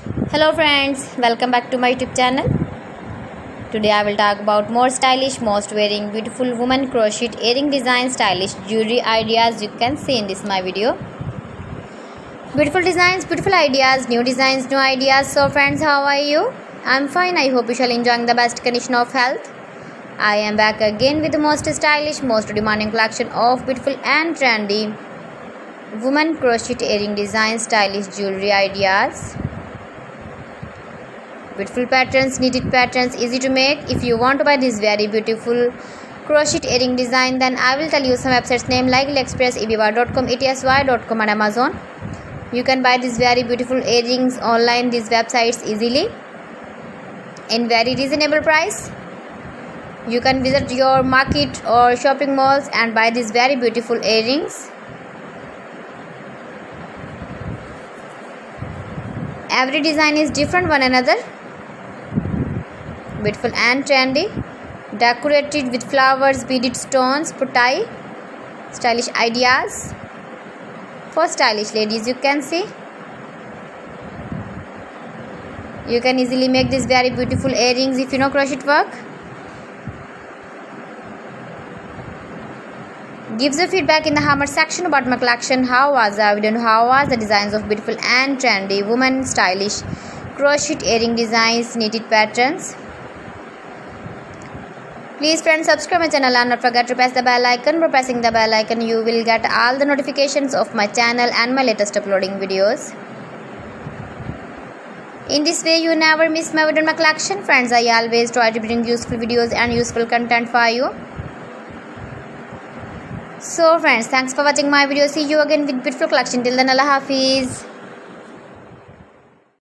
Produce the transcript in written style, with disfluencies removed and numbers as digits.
Hello friends, welcome back to my YouTube channel. Today I will talk about more stylish, most wearing, beautiful woman crocheted earring design, stylish jewelry ideas you can see in this my video. Beautiful designs, beautiful ideas, new designs, new ideas. So friends, how are you? I'm fine. I hope you shall enjoying the best condition of health. I am back again with the most stylish, most demanding collection of beautiful and trendy woman crocheted earring design, stylish jewelry ideas. Beautiful patterns, knitted patterns, easy to make. If you want to buy this very beautiful crocheted earring design, then I will tell you some websites name like AliExpress, eBay.com, ETSY.com and Amazon. You can buy these very beautiful earrings online, these websites easily in very reasonable price. You can visit your market or shopping malls and buy these very beautiful earrings. Every design is different one another. Beautiful and trendy, decorated with flowers, beaded stones, putai, stylish ideas for stylish ladies. You can see you can easily make these very beautiful earrings if you know crochet work. Give the feedback in the comment section about my collection. How was the video? How was the designs of beautiful and trendy woman stylish crochet earring designs, knitted patterns? Please friends, subscribe my channel and not forget to press the bell icon. By pressing the bell icon, you will get all the notifications of my channel and my latest uploading videos. In this way, you never miss my video in my collection. Friends, I always try to bring useful videos and useful content for you. So friends, thanks for watching my video. See you again with beautiful collection. Till then, Allah Hafiz.